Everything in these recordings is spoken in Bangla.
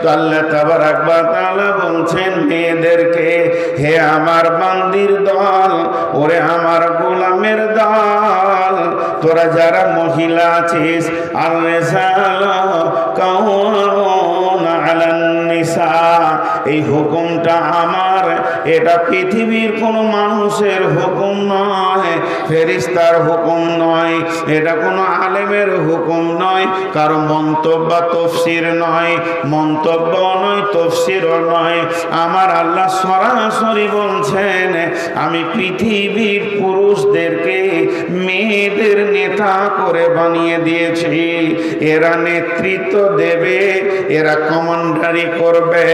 তো আল্লাহ তাবারাক ওয়া তাআলা বলছেন মেয়েদেরকে, হে আমার বান্দির দল, ওরে আমার গোলামের দল, তোরা যারা মহিলা আছিস, আর রিজাল কাওয়ামুনা আলান নিসা, এই হুকুমটা আমার, এটা পৃথিবীর কোনো মানুষের হুকুম নয়, ফেরেশতার হুকুম নয়, এটা কোনো আলেমের হুকুম নয়, কারো মন্তব্য তাফসীর নয়, মন্তব্য নয়, তাফসীরও নয়। আমার আল্লাহ সরাসরি বলছেন, আমি পৃথিবীর পুরুষদেরকে মেয়েদের নেতা করে বানিয়ে দিয়েছি। এরা নেতৃত্ব দেবে, এরা কমান্ডারি করবে,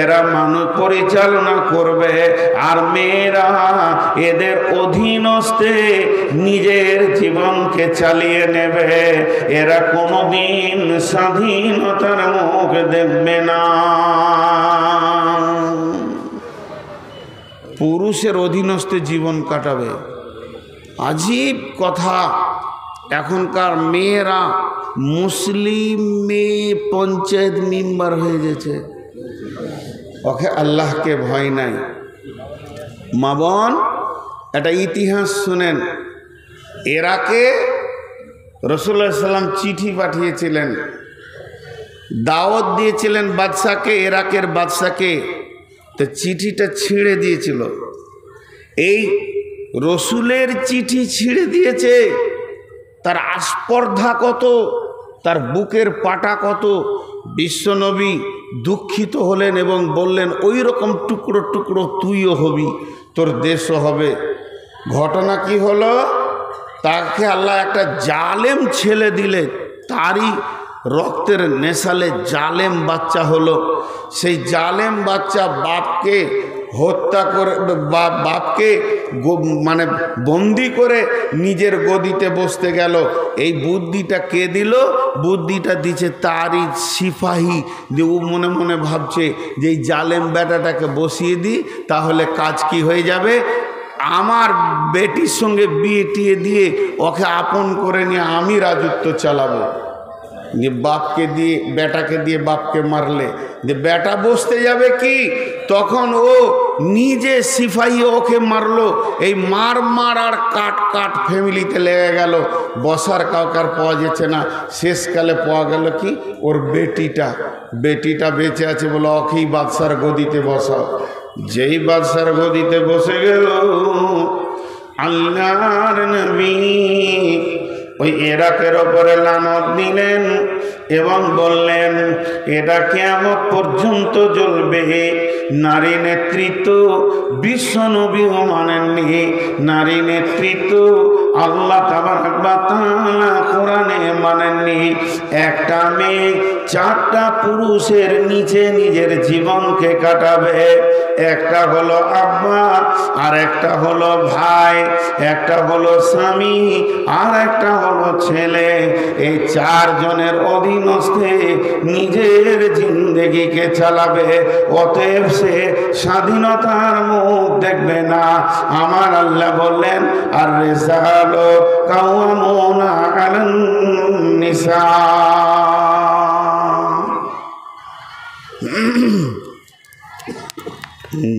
এরা মানুষ পরিচালনা করবে, আর মেয়েরা এদের অধীনস্থে নিজের জীবনকে চালিয়ে নেবে। এরা কোনোদিন স্বাধীনতার মুখ দেখবে না। পুরুষের অধীনস্থে জীবন কাটাবে। আজীব কথা, এখনকার মেয়েরা মুসলিম মেয়ে পঞ্চায়েত মেম্বার হয়ে গেছে, ওকে আল্লাহকে ভয় নাই। মা বোন, একটা ইতিহাস শুনেন। এরাকে রাসূলুল্লাহ সাল্লাল্লাহু আলাইহি ওয়াসাল্লাম চিঠি পাঠিয়েছিলেন, দাওয়াত দিয়েছিলেন বাদশাকে, এরাকের বাদশাকে। তো চিঠিটা ছিঁড়ে দিয়েছিল। এই রসুলের চিঠি ছিঁড়ে দিয়েছে, তার আস্পর্ধা কত, তার বুকের পাটা কত। বিশ্বনবী দুঃখিত হলেন এবং বললেন, ওই রকম টুকরো টুকরো তুইও হবি, তোর দেশও হবে। ঘটনা কি হলো, তাকে আল্লাহ একটা জালেম ছেলে দিলে, তারই রক্তের নেশালে জালেম বাচ্চা হলো। সেই জালেম বাচ্চা বাপকে হত্যা করে, বাপকে মানে বন্দি করে নিজের গদিতে বসতে গেল। এই বুদ্ধিটা কে দিল? বুদ্ধিটা দিচ্ছে তারই সিপাহী। যে ও মনে মনে ভাবছে যে এই জালেম বেটাটাকে বসিয়ে দিই, তাহলে কাজ কি হয়ে যাবে, আমার বেটির সঙ্গে বিয়ে টিয়ে দিয়ে ওকে আপন করে নিয়ে আমি রাজত্ব চালাবো। যে বাপকে দিয়ে, বেটাকে দিয়ে বাপকে মারলে যে বেটা বসতে যাবে কি, তখন ও নিজে সিপাহী ওকে মারলো। এই মার আর কাট ফ্যামিলিতে লেগে গেল, বসার কাউকার পাওয়া যাচ্ছে না। শেষকালে পাওয়া গেল কি, ওর বেটিটা বেঁচে আছে বলে ওকেই বাদশার গদিতে বসাও। যেই বাদশার গদিতে বসে গেল, আল্লাহর নবী ওই এরাকের ওপরে লানত দিলেন এবং বললেন, এটা কিয়ামত পর্যন্ত জ্বলবে। নারী নেতৃত্ব বিশ্বনবীও মানেননি, নারী নেতৃত্ব আল্লাহ তাবারক ওয়া তাআলা কোরআনে মানেননি। একটা মেয়ে চারটা পুরুষের নিচে নিজের জীবনকে কাটাবে। একটা হলো আব্বা, আর একটা হলো ভাই, একটা হলো স্বামী, আর একটা হলো ছেলে। এই চারজনের অধীনস্থে নিজের জিন্দেগিকে চালাবে। অতএব সে স্বাধীনতার মুখ দেখবে না। আমার আল্লাহ বললেন, আর রিজাল কাওয়ামুনা আলান নিসা।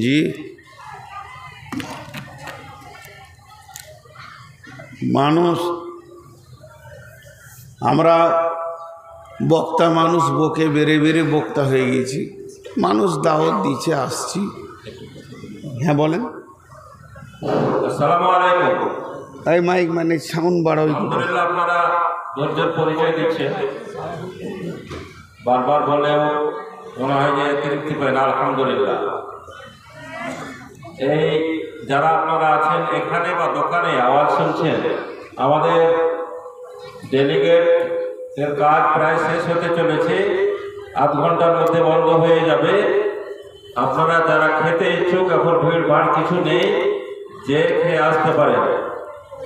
জি, মানুষ, আমরা বক্তা মানুষ, বকে বেড়ে বেড়ে বক্তা হয়ে গেছি। মানুষ দাওয়াত দিচ্ছে, আসছি। হ্যাঁ বলেন। আসসালামু আলাইকুম। এই মাইক মানে সাউন্ড বাড়াও। আলহামদুলিল্লাহ, আপনারা ধৈর্যের পরিচয় দিচ্ছেন। বারবার বলেও মনে হয় যে তৃপ্তি পায় না। আলহামদুলিল্লাহ, এই যারা আপনারা আছেন এখানে বা দোকানে আওয়াজ শুনছেন, আমাদের ডেলিগেটের কাজ প্রায় শেষ হতে চলেছে, আধ ঘন্টার মধ্যে বন্ধ হয়ে যাবে। আপনারা যারা খেতে ইচ্ছুক, এখন ভিড় ভাড় কিছু নেই, যে খেয়ে আসতে পারেন।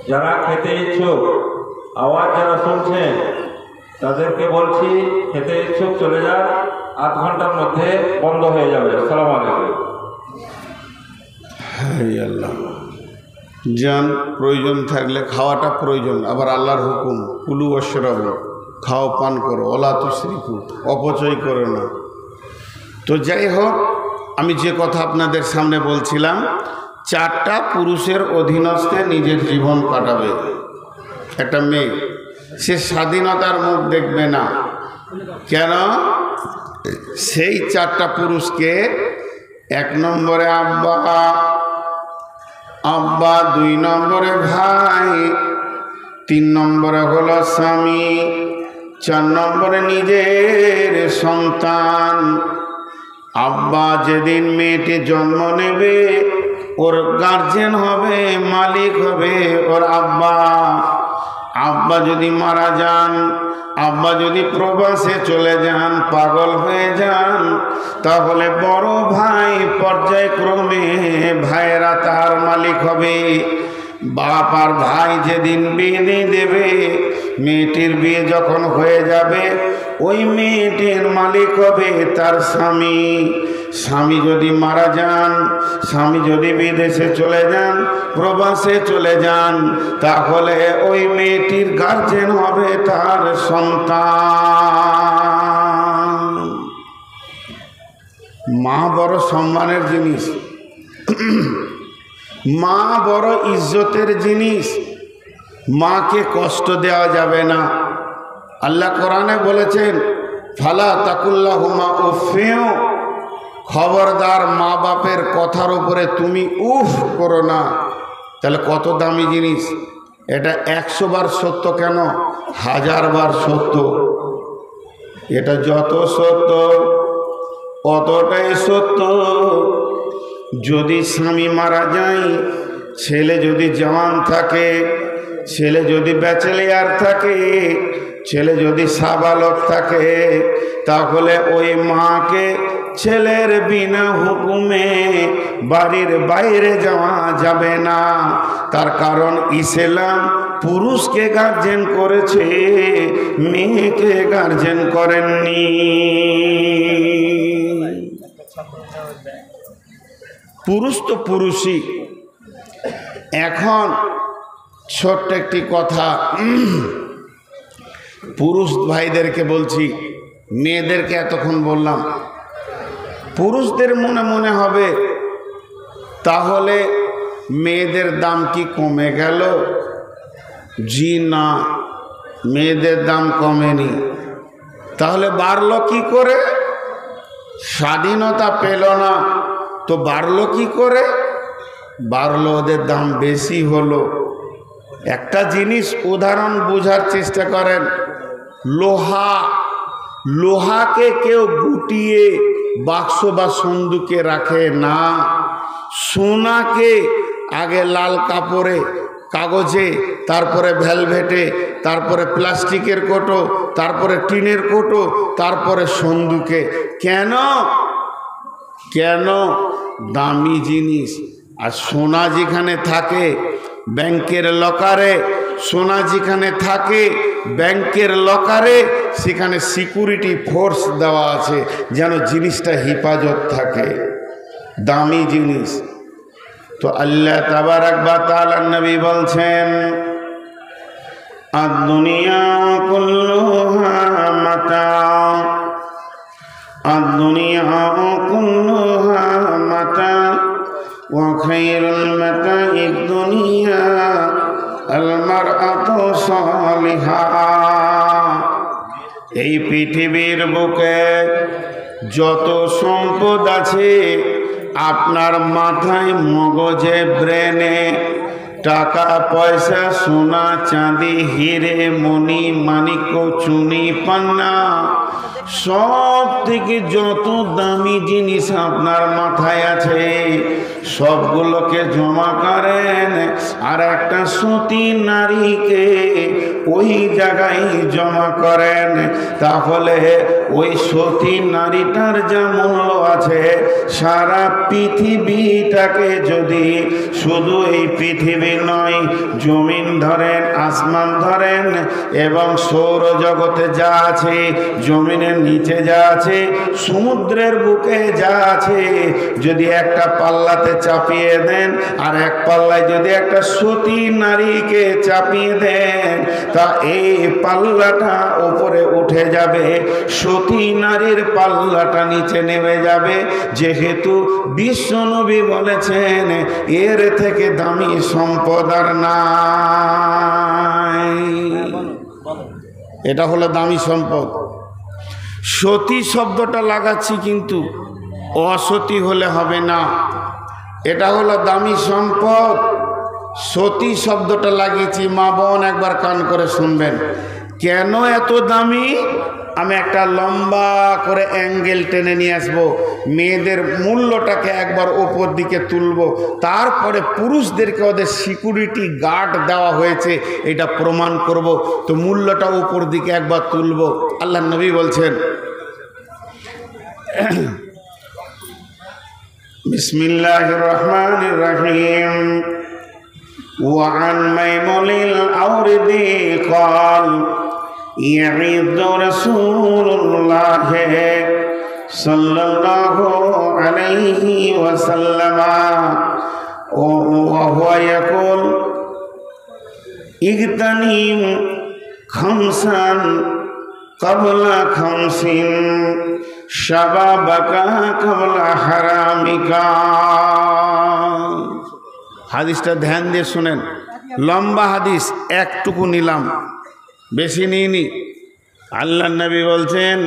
যারা খেতে ইচ্ছুক, আওয়াজ যারা শুনছেন তাদেরকে বলছি, খেতে ইচ্ছুক চলে যান, আধ ঘন্টার মধ্যে বন্ধ হয়ে যাবে। আসসালামু আলাইকুম। হ্যাঁ আল্লাহ, যান, প্রয়োজন থাকলে খাওয়াটা প্রয়োজন। আবার আল্লাহর হুকুম, কুলু ওয়াশরাবু, খাও পান করো, ওলা তুসরিফু, অপচয় করো না। তো যাই হোক, আমি যে কথা আপনাদের সামনে বলছিলাম, 4টা পুরুষের অধীনস্থে নিজের জীবন কাটাবে একটা মেয়ে। সে স্বাধীনতার মুখ দেখবে না। কেন? সেই 4টা পুরুষকে 1 নম্বরে আব্বা, 2 নম্বরে ভাই, 3 নম্বরে হলো স্বামী, 4 নম্বরে নিজের সন্তান। আব্বা যেদিন মেয়েটি জন্ম নেবে, ওর গার্জেন হবে, মালিক হবে ওর আব্বা। আব্বা যদি মারা যান, আব্বা যদি প্রবাসে চলে যান, পাগল হয়ে যান, তাহলে বড় ভাই পর্যায়ক্রমে ভাইয়েরা তার মালিক হবে। বাপ আর ভাই যেদিন বিয়ে দিয়ে দেবে, মেয়েটির বিয়ে যখন হয়ে যাবে, ওই মেয়েটির মালিক হবে তার স্বামী। স্বামী যদি মারা যান, স্বামী যদি বিদেশে চলে যান, প্রবাসে চলে যান, তাহলে ওই মেয়েটির গার্জেন হবে তার সন্তান। মা বড় সম্মানের জিনিস, মা বড় ইজ্জতের জিনিস। মাকে কষ্ট দেওয়া যাবে না। আল্লাহ কোরআনে বলেছেন, ফালা তাকুল্লাহুমা উফিউ, খবরদার মা বাপের কথার উপরে তুমি উফ করো না। তাহলে কত দামি জিনিস এটা! 100 বার সত্য কেন, 1000 বার সত্য। এটা যত সত্য অতটাই সত্য। যদি স্বামী মারা যায়, ছেলে যদি জওয়ান থাকে, ছেলে যদি ব্যাচেলিয়ার থাকে, ছেলে যদি সাবালক থাকে, তাহলে ওই মাকে ছেলের বিনা হুকুমে বাড়ির বাইরে যাওয়া যাবে না। তার কারণ ইসলাম পুরুষকে গার্জেন করেছে, মেয়েকে গার্জেন করেননি। পুরুষ তো পুরুষই। এখন ছোট্ট একটি কথা পুরুষ ভাইদেরকে বলছি, মেয়েদেরকে এতক্ষণ বললাম। পুরুষদের মনে মনে হবে তাহলে মেয়েদের দাম কি কমে গেল? জি না, মেয়েদের দাম কমেনি। তাহলে বাড়লো কি করে? স্বাধীনতা পেল না তো বাড়লো কি করে? বাড়লো ওদের দাম বেশি হলো। একটা জিনিস উদাহরণ বোঝার চেষ্টা করেন। লোহাকে কেউ গুটিয়ে বাক্স বা সন্দুকে রাখে না। সোনাকে আগে লাল কাপড়ে, কাগজে, তারপরে ভেলভেটে, তারপরে প্লাস্টিকের কোটো, তারপরে টিনের কোটো, তারপরে সন্দুকে। কেন? দামি জিনিস। আর সোনা যেখানে থাকে ব্যাংকের লকারে, সোনা যেখানে থাকে ব্যাংকের লকারে, সেখানে সিকিউরিটি ফোর্স দেওয়া আছে যেন জিনিসটা হেফাজত থাকে। দামি জিনিস। তো আল্লাহ তাবারাক ওয়া তাআলা নবী বলছেন, আদ-দুনিয়া কুল্লুহা মাতা', আদ-দুনিয়া কুল্লুহা মাতা' ওয়া খায়রুল মাতা'id দুনিয়া আল মারআতু সালিহা। এই পৃথিবীর বুকে যত সম্পদ আছে, আপনার মাথায়, মগজে, ব্রেনে, টাকা পয়সা, সোনা চাঁদি, হিরে মণি মাণিক্য, চুনি পান্না, সব থেকে যত দামি জিনিস আপনার মাথায় আছে, সবগুলোকে জমা করেন আর একটা সতী নারীকে ওই জায়গায় জমা করেন, তাহলে ওই সতী নারীটার যা মূল্য আছে, সারা পৃথিবীটাকে যদি, শুধু এই পৃথিবী নয়, জমিন ধরেন, আসমান ধরেন এবং সৌরজগতে যা আছে, জমিনের জমিনের নিচে যা আছে, সমুদ্রের বুকে যা আছে, যদি একটা পাল্লাতে চাপিয়ে দেন আর এক পাল্লায় যদি একটা সতী নারীকে চাপিয়ে দেন, তা এই পাল্লাটা উপরে উঠে যাবে, সতী নারীর পাল্লাটা নিচে নেমে যাবে। যেহেতু বিশ্বনবী বলেছেন এর থেকে দামি সম্পদ আর নাই। এটা হলো দামি সম্পদ। সতী শব্দটা লাগাচ্ছি কিন্তু অসতী হলে হবে না। এটা হলো দামি সম্পদ, সতী শব্দটা লাগিয়েছি। মা বোন একবার কান করে শুনবেন কেন এত দামি। আমি একটা লম্বা করে অ্যাঙ্গেল টেনে নিয়ে আসবো, মেয়েদের মূল্যটাকে একবার ওপর দিকে তুলব, তারপরে পুরুষদেরকে ওদের সিকিউরিটি গার্ড দেওয়া হয়েছে এটা প্রমাণ করব। তো মূল্যটা ওপর দিকে একবার তুলব। আল্লাহ নবী বলছেন, বিসমিল্লাহির রহমানির রহিম, وعن ميمون الأوردي قال يعيد رسول الله صلى الله عليه وسلم وهو يقول اغتنم خمسا قبل خمس شبابك قبل حرامك। হাদিসটা ধ্যান দিয়ে শুনেন, লম্বা হাদিস, একটুকু নিলাম, বেশি নিইনি। আল্লাহ নবী বলছেন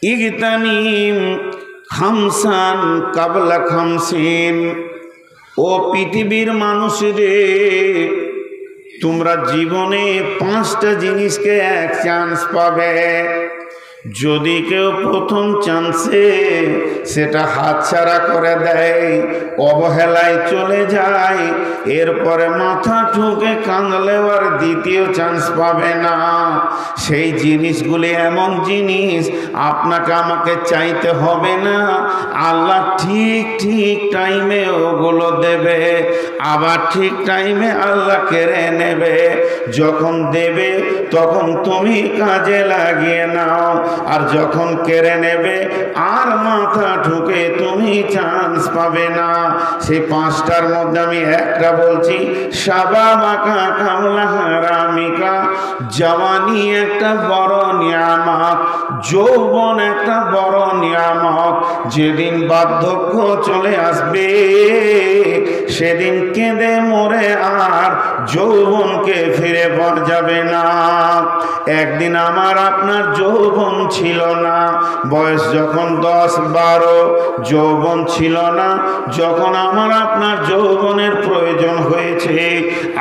ইগতানিম খামসান কাবলা খামসিন, ও পৃথিবীর মানুষরে, তোমরা জীবনে 5টা জিনিসকে এক চান্স পাবে। যদি কেউ প্রথম চান্সে সেটা হাতছাড়া করে দেয়, অবহেলায় চলে যায়, এরপরে মাথা ঠুকে কাঁদলেও আর দ্বিতীয় চান্স পাবে না। সেই জিনিসগুলি এমন জিনিস আপনাকে আমাকে চাইতে হবে না, আল্লাহ ঠিক ঠিক টাইমে ওগুলো দেবে, আবার ঠিক টাইমে আল্লাহ কেড়ে নেবে। যখন দেবে তখন তুমি কাজে লাগিয়ে নাও, আর যখন কেড়ে নেবে আর মাথা ঠুকে তুমি চান্স পাবে না। সেই 5টার মধ্যে আমি একটা বলছি, শাবাবাকা কামলা হারামিকা, জওয়ানি একটা বড় নিয়ামত, যৌবন একটা বড় নিয়ামত। যেদিন বার্ধক্য চলে আসবে সেদিন কেঁদে মরে আর যৌবনকে ফিরে পাওয়া যাবে না। একদিন আমার আপনার যৌবন ছিল না, বয়স যখন 10-12, যৌবন ছিল না, যখন আমার আপনার যৌবনের প্রয়োজন হয়েছে,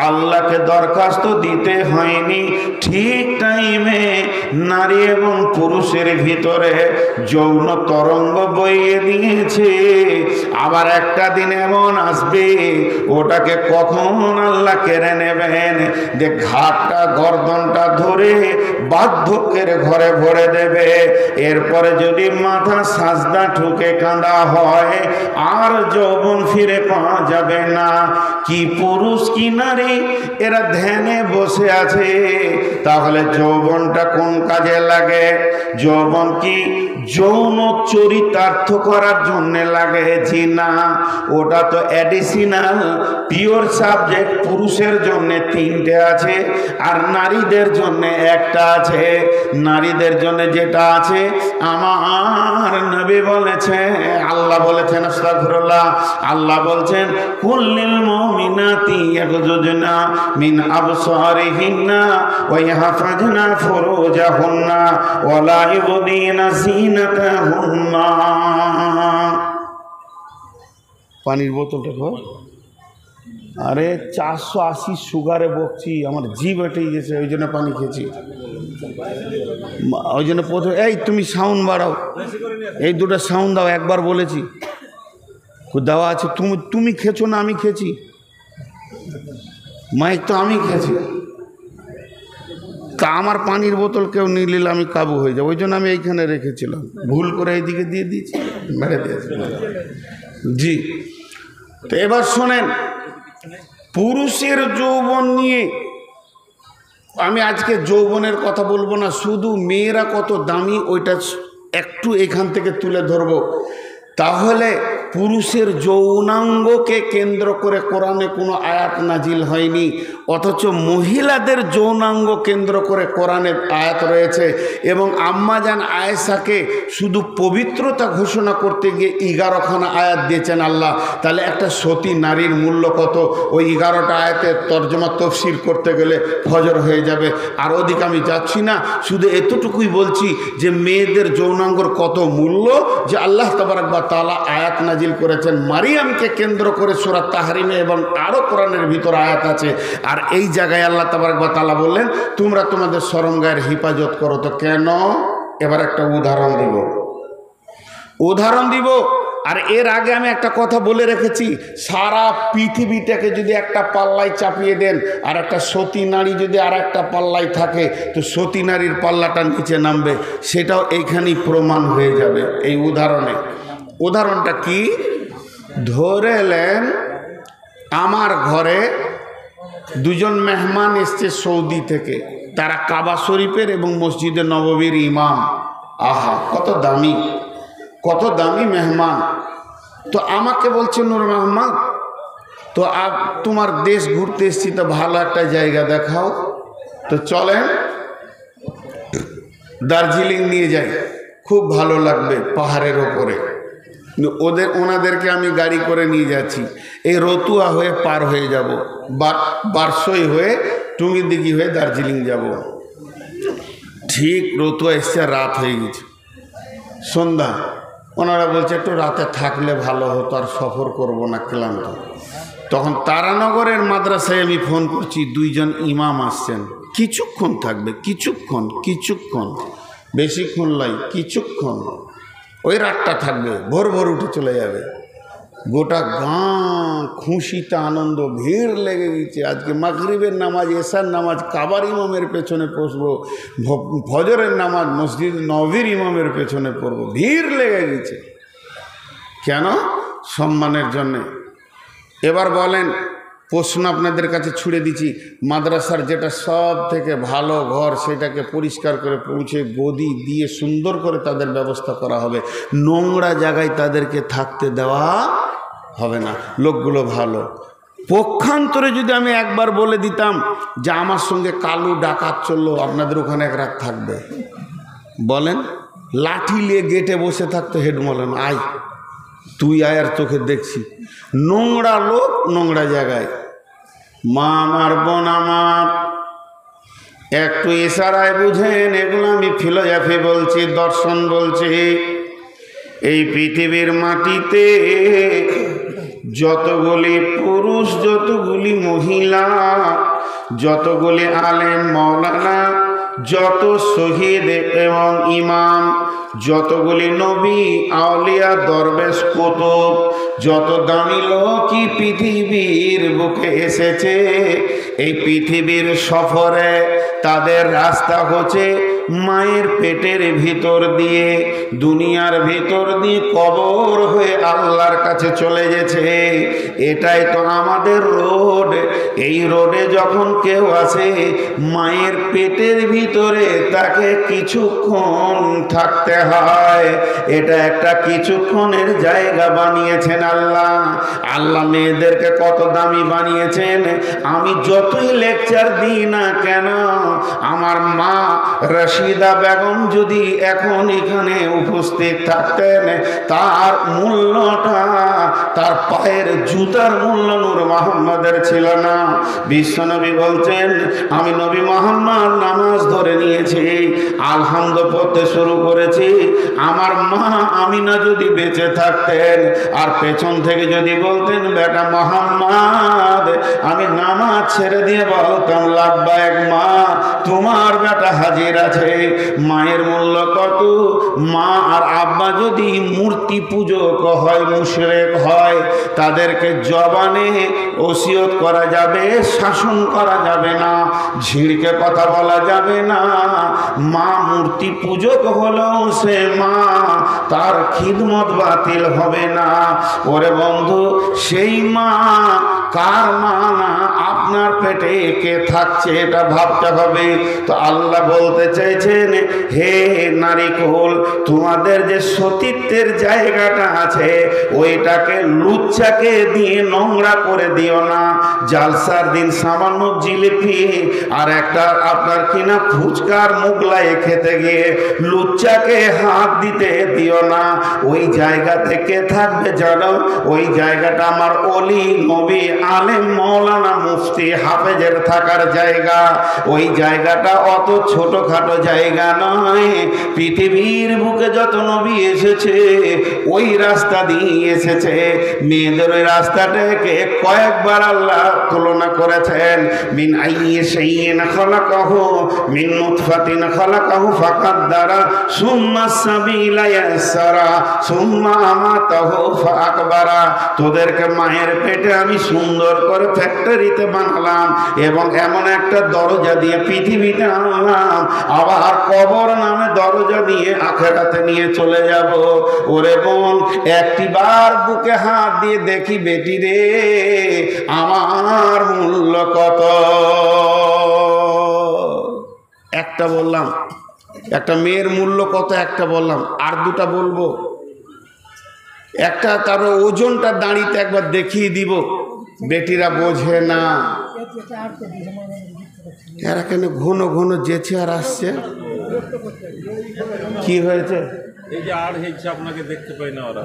আল্লাহকে দরখাস্ত দিতে হয়নি, ঠিক টাইমে নারী এবং পুরুষের ভিতরে যৌন তরঙ্গ বইয়ে দিয়েছে। আবার একটা দিন এমন আসবে ওটাকে কখন আল্লাহ কেড়ে নেবেন, যে ঘাটটা গর্দনটা ধরে বার্ধক্যের ঘরে ভরে দেবে। এরপরে যদি মাথা সাজদা ঠুকে কাঁদা হয় আর যৌবন ফিরে পাওয়া যাবে না। কি পুরুষ কি নারী এরা ধ্যানে বসে আছে, তাহলে যৌবনটা কোন কাজে লাগে? যৌবন কি যৌন চরিতার্থ করার জন্য লাগে? জি না, ওটা তো অ্যাডিশনাল পিওর সাবজেক্ট। পুরুষের জন্য 3টে আছে আর নারীদের জন্য একটা আছে। নারীদের জন্য যেটা আছে আমার নবী বলেছে, আল্লাহ বলেছেন, আস্তাগফিরুল্লাহ, আল্লাহ বলছেন কুল্লিল মুমিনাতি ইয়াগযুজনা মিন আবসারিহিন্না ওয়া ইয়াহফাজনা ফুরুজাহুন্না ওয়া লা ইউবদিনা যিনাতাহুন্না। পানির বোতলটা ধর। আরে 480 সুগারে বকছি, আমার জিভ এটে গেছে, ওই জন্য পানি খেয়েছি। ওই জন্য প্রথমে এই তুমি সাউন্ড বাড়াও, এই দুটো সাউন্ড দাও, একবার বলেছি দেওয়া আছে। তুমি খেছো না আমি খেয়েছি, মাইক তো আমি খেয়েছি। তা আমার পানির বোতল কেউ নিলে আমি কাবু হয়ে যাবো, ওই জন্য আমি এইখানে রেখেছিলাম, ভুল করে এইদিকে দিয়ে দিয়েছি, মেরে দিয়েছি। জি, তো এবার শোনেন, পুরুষের যৌবন নিয়ে আমি আজকে যৌবনের কথা বলবো না, শুধু মেয়েরা কত দামি ওইটা একটু এখান থেকে তুলে ধরবো। তাহলে পুরুষের যৌনাঙ্গকে কেন্দ্র করে কোরআনে কোনো আয়াত নাজিল হয়নি, অথচ মহিলাদের যৌনাঙ্গ কেন্দ্র করে কোরআনে আয়াত রয়েছে। এবং আম্মাজান আয়েশাকে শুধু পবিত্রতা ঘোষণা করতে গিয়ে 11খানা আয়াত দিয়েছেন আল্লাহ। তাহলে একটা সতী নারীর মূল্য কত, ওই 11টা আয়াতের তর্জমা তফসির করতে গেলে ফজর হয়ে যাবে। আর ওদিকে আমি যাচ্ছি না, শুধু এতটুকুই বলছি যে মেয়েদের যৌনাঙ্গর কত মূল্য, যে আল্লাহ তাবারক ওয়া তাআলা আয়াত নাজিল করেছেন মারিয়ামকে কেন্দ্র করে সূরা তাহরিমে, এবং আরও কোরআনের ভিতর আয়াত আছে। আর এই জায়গায় আল্লাহ তাবারক ওয়া তাআলা বললেন তোমরা তোমাদের শরমগায়ের হিফাজত করো। তো কেন? এবার একটা উদাহরণ দিব। আর এর আগে আমি একটা কথা বলে রেখেছি, সারা পৃথিবীটাকে যদি একটা পাল্লায় চাপিয়ে দেন আর একটা সতী নারী যদি আর একটা পাল্লায় থাকে, তো সতী নারীর পাল্লাটা নিচে নামবে। সেটাও এইখানেই প্রমাণ হয়ে যাবে এই উদাহরণে। উদাহরণটা কি? ধরে এলেন আমার ঘরে দুজন মেহমান এসছে সৌদি থেকে, তারা কাবা শরীফের এবং মসজিদে নববীর ইমাম। আহা, কত দামি মেহমান। তো আমাকে বলছে নূর মোহাম্মদ, তো তোমার দেশ ঘুরতে এসছি, তো ভালো একটা জায়গা দেখাও, তো চলেন দার্জিলিং নিয়ে যাই, খুব ভালো লাগবে পাহাড়ের ওপরে। ওনাদেরকে আমি গাড়ি করে নিয়ে যাচ্ছি, এই রতুয়া হয়ে পার হয়ে যাব, বারসই হয়ে টুঙ্গিদিঘি হয়ে দার্জিলিং যাব। ঠিক রতুয়া এসছে, রাত হয়ে গেছে, সন্ধ্যা। ওনারা বলছে একটু রাতে থাকলে ভালো হতো, আর সফর করব না, ক্লান্ত। তখন তারানগরের মাদ্রাসায় আমি ফোন করছি, 2 জন ইমাম আসছেন, কিছুক্ষণ থাকবে, কিছুক্ষণ, বেশিক্ষণ নয়, কিছুক্ষণ, ওই রাতটা থাকবে, ভোর উঠে চলে যাবে। গোটা গাঁ খুশিতে আনন্দ, ভিড় লেগে গেছে। আজকে মাগরিবের নামাজ, এশার নামাজ কাবার ইমামের পেছনে পড়বো, ফজরের নামাজ মসজিদ নববীর ইমামের পেছনে পড়বো, ভিড় লেগে গেছে। কেন? সম্মানের জন্যে। এবার বলেন, প্রশ্ন আপনাদের কাছে ছুড়ে দিচ্ছি, মাদ্রাসার যেটা সব থেকে ভালো ঘর, সেটাকে পরিষ্কার করে পৌঁছে গদি দিয়ে সুন্দর করে তাদের ব্যবস্থা করা হবে, নোংরা জায়গায় তাদেরকে থাকতে দেওয়া হবে না। লোকগুলো ভালো। পক্ষান্তরে যদি আমি একবার বলে দিতাম যে আমার সঙ্গে কালু ডাকাত চললো, আপনাদের ওখানে এক রাত থাকবে, বলেন লাঠি নিয়ে গেটে বসে থাকতো, হেড বলেন আয়, তুই আয়, আর তোকে দেখছি। নোংরা লোক নোংরা জায়গায়। মা আমার, বোন আমার, একটু ইশারায় বুঝেন, এগুলো আমি ফিলোসফি বলছি, দর্শন বলছি। এই পৃথিবীর মাটিতে যতগুলি পুরুষ, যতগুলি মহিলা, যতগুলি আলেম মাওলানা, যত শহীদ এবং ইমাম, যতগুলি নবী, আউলিয়া, দরবেশ, কুতুব, যত দামি লোকই পৃথিবীর বুকে এসেছে, এই পৃথিবীর সফরে তাদের রাস্তা হচ্ছে মায়ের পেটের ভিতর দিয়ে, দুনিয়ার ভিতর দিয়ে কবর হয়ে আল্লাহর কাছে চলে গেছে। এটাই তো আমাদের রোড। এই রোডে যখন কেউ আসে মায়ের পেটের ভিতরে, তাকে কিছুক্ষণ থাকতে হয়। এটা একটা কিছুক্ষণের জায়গা বানিয়েছেন আল্লাহ। আল্লাহ মেয়েদেরকে কত দামি বানিয়েছেন। আমি যতই লেকচার দিই না কেন, আমার মা রশিদা বেগম যদি এখন এখানে উপস্থিত থাকতেন, তার মূল্যটা, তার পায়ের জুতার মূল্য নূর মোহাম্মদের ছিল না। বিশ্বনবী বলছেন, আমি নবী মোহাম্মদ নামাজ ধরে নিয়েছি, আলহামদ পড়তে শুরু করেছি, আমার মা আমিনা যদি বেঁচে থাকতেন আর পেছন থেকে যদি বলতেন বেটা মোহাম্মদ, আমি নামাজ ছেড়ে দিয়ে বলতাম লাব্বাইক মা, তোমার বেটা হাজির আছে। মায়ের মূল্য কত। মা আর আব্বা যদি মূর্তি পূজক হয়, মুশরিক হয়, তাদেরকে জবানে ওসিয়ত করা যাবে, শাসন করা যাবে না, ঝিড়কে কথা বলা যাবে না। মা মূর্তি পূজক হলেও সে মা, তার খিদমত বাতিল হবে না। ওরে বন্ধু, সেই মা কার মা না আপনার পেটে কে থাকছে এটা ভাবতে হবে। তো আল্লাহ বলতে চাইছেন, হে নারীকুল, তোমাদের যে সতীত্বের জায়গাটা আছে ওইটাকে লুচ্চাকে দিয়ে নোংরা করে দিও না। জালসার দিন সামান্য জিলিপি আর একটা আপনার কিনা ফুচকার মুগলাই খেতে গিয়ে লুচ্চাকে হাত দিতে দিও না। ওই জায়গা থেকে থাকবে জানো, ওই জায়গাটা আমার অলি নবী আলেম মৌলানা মুফতি হাফেজের থাকার জায়গা। ওই জায়গাটা অত ছোটখাটো জায়গা নয়। পৃথিবীর বুকে যত নবী এসেছে ওই রাস্তা দিয়ে এসেছে। মেয়েদের ওই রাস্তাটাকে কয়েকবার আল্লাহ তুলনা করেছেন। মিন আইয়ি শাইইন খালাকাহু মিন নুতফাতিন খালাকাহু ফাকাদ্দারা সুম্মা সাবিলা ইয়াসসারা সুম্মা আমাতাহু ফাআকবারা। তোদেরকে মায়ের পেটে আমি সুন্দর করে ফ্যাক্টরিতে বানালাম এবং এমন একটা দরজা দিয়ে পৃথিবীতে আনলাম, আবার কবর নামে দরজা দিয়ে আখেরাতে নিয়ে চলে যাব। ওরে বোন, একটিবার বুকে হাত দিয়ে দেখি বেটি রে আমার মূল্য কত। একটা বললাম, একটা মেয়ের মূল্য কত একটা বললাম, আর দুটা বলবো। একটা তার ওজনটা দাঁড়িতে একবার দেখিয়ে দিব, বেটিরা বোঝে না। এরা কেন ঘন ঘন যেছে আর আসছে, কি হয়েছে? এই যে আর হচ্ছে আপনাকে দেখতে পাই না, ওরা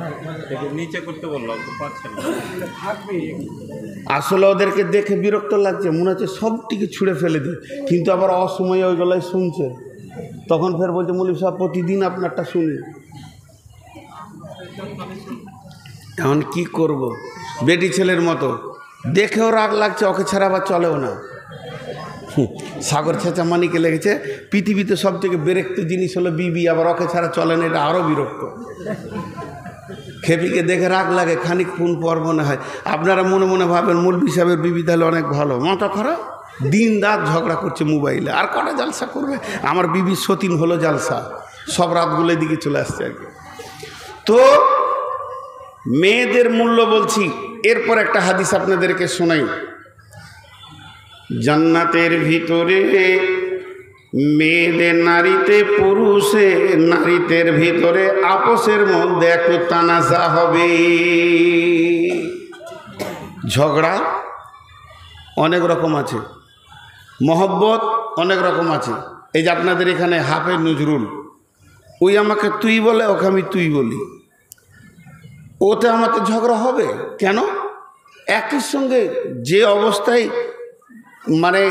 নিচে করতে বললাম তো পারছেন না। আসলে ওদেরকে দেখে বিরক্ত লাগছে, মনে হচ্ছে সবটিকে ছুঁড়ে ফেলে দিই, কিন্তু আবার অসময়ে ওইগুলাই শুনছে। তখন ফের বলছে মৌলভী সাহেব প্রতিদিন আপনারটা শুনি। এখন কি করব, বেটি ছেলের মতো দেখেও রাগ লাগছে, ওকে ছাড়া আবার চলেও না। সাগর চেঁচামানিকে লেগেছে পৃথিবীতে সব থেকে বিরক্ত জিনিস হলো বিবি, আবার ওকে ছাড়া চলে না, এটা আরও বিরক্ত। খেপিকে দেখে রাগ লাগে, খানিকক্ষণ পর মনে হয় আপনারা মনে মনে ভাবেন মৌলভী সাহেবের বিবি তাহলে অনেক ভালো। মাথা খারাপ, দিন রাত ঝগড়া করছে মোবাইলে, আর কটা জালসা করবে। আমার বিবি সতীন হলো জালসা, সব রাতগুলো দিকে চলে আসছে আর কি। তো মেয়েদের মূল্য বলছি, এরপর একটা হাদিস আপনাদেরকে শোনাই। জান্নাতের ভিতরে মেয়েদের, নারীতে পুরুষে, নারীদের ভিতরে আপোষের মধ্যে একটু তানাজা হবে। ঝগড়া অনেক রকম আছে, মহব্বত অনেক রকম আছে। এই যে আপনাদের এখানে হাফেজ নজরুল, ওই আমাকে তুই বলে, ওকে আমি তুই বলি, ওতে আমাকে ঝগড়া হবে কেন? একই সঙ্গে যে অবস্থায় মানে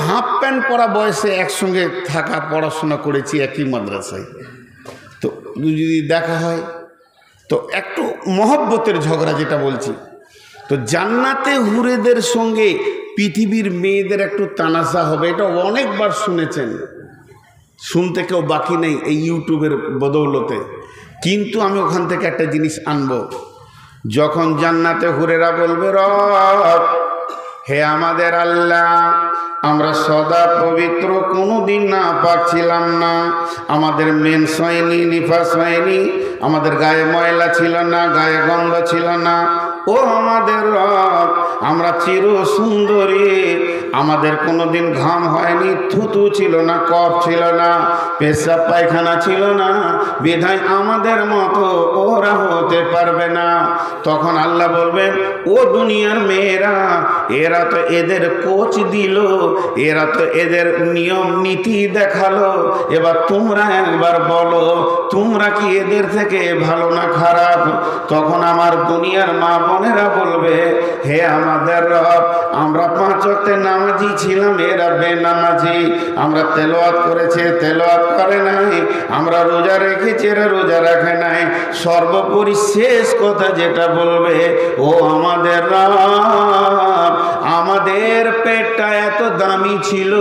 হাফ প্যান্ট পরা বয়সে একসঙ্গে থাকা, পড়াশোনা করেছি একই মাদ্রাসায়, তো যদি দেখা হয় তো একটু মহব্বতের ঝগড়া যেটা বলছি। তো জান্নাতে হুরেদের সঙ্গে পৃথিবীর মেয়েদের একটু তানাশা হবে, এটা অনেকবার শুনেছেন, শুনতে কেউ বাকি নেই এই ইউটিউবের বদৌলতে। কিন্তু আমি ওখান থেকে একটা জিনিস আনবো, যখন জান্নাতে হুরেরা বলবে রব হে আমাদের আল্লাহ, আমরা সদা পবিত্র কোনো দিন না পাচ্ছিলাম না, আমাদের মেন্স হয়নি, নিফাস হয়নি, আমাদের গায়ে ময়লা ছিল না, গায়ে গন্ধ ছিল না, ও আমাদের রব আমরা চির সুন্দরী, আমাদের কোনো দিন ঘাম হয়নি, থুতু ছিল না, কফ ছিল না, পেশাব পায়খানা ছিল না, বিধায় আমাদের মতো ওরা হতে পারবে না। তখন আল্লাহ বলবেন, ও দুনিয়ার মেয়েরা, এরা তো এদের কোচ দিল, এরা তো এদের নিয়ম নীতি দেখালো, এবার তোমরা একবার বলো তোমরা কি এদের থেকে ভালো না খারাপ? তখন আমার দুনিয়ার মা বোনেরা বলবে, হে আমাদের রব আমরা 5 ওয়াক্তের নামাজি ছিলাম, এরা বেনামাজি, আমরা তেলাওয়াত করেছে তেলাওয়াত করে নাই, আমরা রোজা রেখেছি এরা রোজা রাখে নাই। সর্বোপরি শেষ কথা যেটা বলবে, ও আমাদের রব আমাদের পেটটা এত দামি ছিল,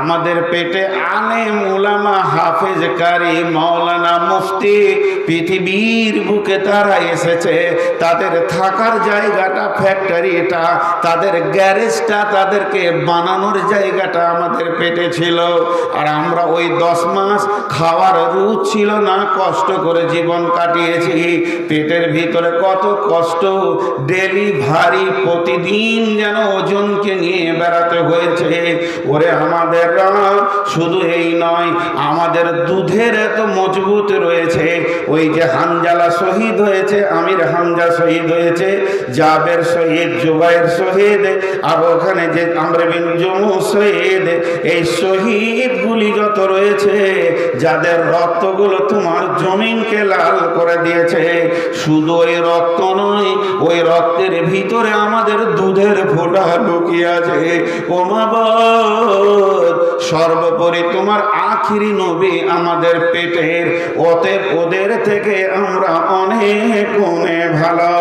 আমাদের পেটে আলেম উলামা হাফেজ কারি মাওলানা মুফতি পৃথিবীর বুকে তারা এসেছে। তাদের থাকার জায়গাটা ফ্যাক্টরিটা, তাদের গ্যারেজটা, তাদেরকে বানানোর জায়গাটা আমাদের পেটে ছিল। আর আমরা ওই 10 মাস খাওয়ার রুচ ছিল না, কষ্ট করে জীবন কাটিয়েছি। পেটের ভিতরে কত কষ্ট, ডেলিভারি প্রতিদিন যেন ওজনকে নিয়ে বেড়াতে হয়েছে। ওরে আমাদের শুধু এই নয়, আমাদের দুধের এত মজবুত রয়েছে। ওই যে হানজালা শহীদ হয়েছে, আমির হামজা শহীদ হয়েছে, জাবের শহীদ, জুবাইর শহীদ, আর ওখানে যে আমর বিন জমু শহীদ, এই শহীদগুলি যত রয়েছে, যাদের রক্তগুলো তোমার জমিনকে লাল করে দিয়েছে, শুধু ওই রক্ত নয়, ওই রক্তের ভিতরে আমাদের দুধের ফোঁটা লুকিয়ে আছে। ও মাবুদ, সর্বোপরি তোমার আখিরি নবী আমাদের পেটের, অতএব ওদের থেকে আমরা অনেক অনেক ভালো।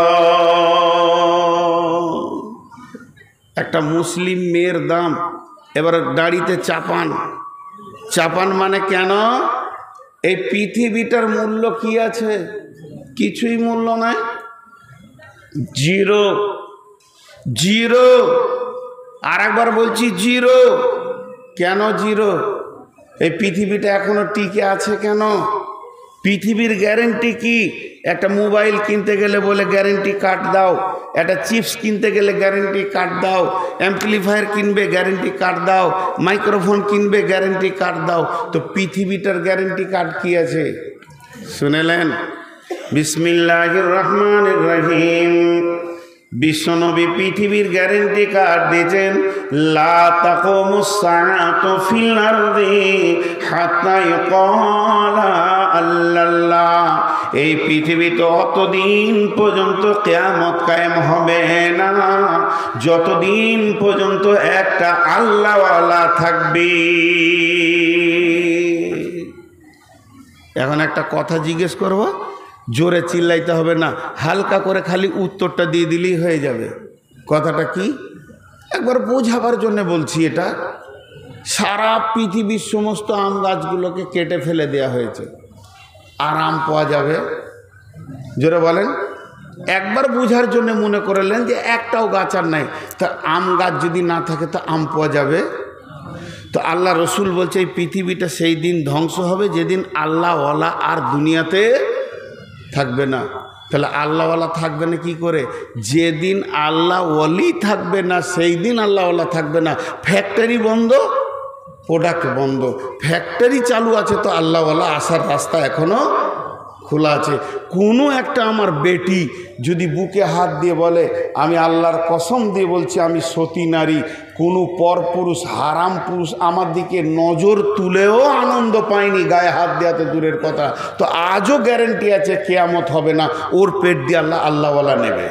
একটা মুসলিম মেয়ের দাম, এবার দাড়িতে চাপান। চাপান মানে কেন? এই পৃথিবীটার মূল্য কি আছে? কিছুই মূল্য নাই, জিরো, জিরো। আর একবার বলছি জিরো। কেন জিরো? এই পৃথিবীটা এখনো টিকে আছে কেন? পৃথিবীর গ্যারেন্টি কি? একটা মোবাইল কিনতে গেলে বলে গ্যারেন্টি কার্ড দাও, একটা চিপস কিনতে গেলে গ্যারেন্টি কার্ড দাও, অ্যাম্পলিফায়ার কিনবে গ্যারেন্টি কার্ড দাও, মাইক্রোফোন কিনবে গ্যারেন্টি কার্ড দাও। তো পৃথিবীটার গ্যারেন্টি কার্ড কি আছে শুনেলেন? বিসমিল্লাহির রহমানির রহিম। বিশ্বনবী পৃথিবীর গ্যারেন্টি কার্ড দিয়েছেন, লা তাকুমুস সাআতু ফিল আরদি হাত্তা ইউকালা আল্লাল্লাহ। এই পৃথিবীতে অতদিন পর্যন্ত কিয়ামত কায়েম হবে না যতদিন পর্যন্ত একটা আল্লাহওয়ালা থাকবে। এখন একটা কথা জিজ্ঞেস করব, জোরে চিল্লাইতে হবে না, হালকা করে খালি উত্তরটা দিয়ে দিলেই হয়ে যাবে। কথাটা কি? একবার বোঝাবার জন্য বলছি। এটা সারা পৃথিবীর সমস্ত আম গাছগুলোকে কেটে ফেলে দেয়া হয়েছে, আর আম পাওয়া যাবে? জোরে বলেন। একবার বোঝার জন্য মনে করলেন যে একটাও গাছ আর নাই, তা আম গাছ যদি না থাকে তো আম পাওয়া যাবে? তো আল্লাহ রসুল বলছে এই পৃথিবীটা সেই দিন ধ্বংস হবে যেদিন আল্লাহওয়ালা আর দুনিয়াতে থাকবে না। তাহলে আল্লাহওয়ালা থাকবে না কি করে? যেদিন আল্লাহ ওয়ালি থাকবে না সেই দিন আল্লাহওয়ালা থাকবে না। ফ্যাক্টরি বন্ধ, প্রোডাক্ট বন্ধ। ফ্যাক্টরি চালু আছে তো আল্লাহওয়ালা আসার রাস্তা এখনো খোলা আছে। কোনো একটা আমার বেটি যদি বুকে হাত দিয়ে বলে আমি আল্লাহর কসম দিয়ে বলছি আমি সতী নারী, কোনো পরপুরুষ হারাম পুরুষ আমার দিকে নজর তুলেও আনন্দ পায়নি, গায়ে হাত দেওয়া তো দূরের কথা, তো আজও গ্যারেন্টি আছে কিয়ামত হবে না, ওর পেট দিয়ে আল্লাহওয়ালা নেবে।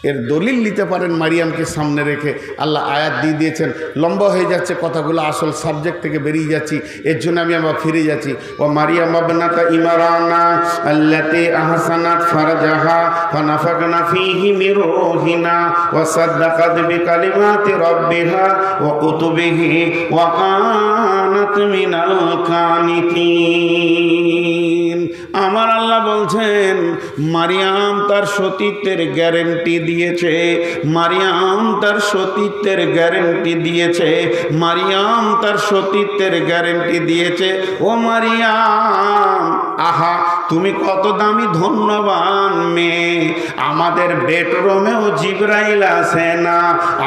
এর দলিল নিতে পারেন মারিয়ামকে সামনে রেখে। আল্লাহ আয়াত দিয়ে দিয়েছেন। লম্বা হয়ে যাচ্ছে কথাগুলো, আসল সাবজেক্ট থেকে বেরিয়ে যাচ্ছি, এর জন্য আমি আবার ফিরে যাচ্ছি। ও মারিয়াম ইবনাতা ইমরানা আল্লাতী আহসানাত ফারজাহা ফানাফাকনা ফীহি মির রূহিনা ওয়া সাদ্দাকাত বিকালিমাতি রাব্বিহা ওয়া কুতুবিহি ওয়া কানাত মিনাল কানিতিন। আমার আল্লাহ বলছেন মারিয়াম তার সতীত্বের গ্যারেন্টি দিয়েছে, মারিয়াম তার সতীত্বের গ্যারেন্টি দিয়েছে, মারিয়াম তার সতীত্বের গ্যারেন্টি দিয়েছে। ও মারিয়াম, আহা তুমি কত দামি ধন্যবান মেয়ে। আমাদের বেডরুমেও জিবরাইল আসে না,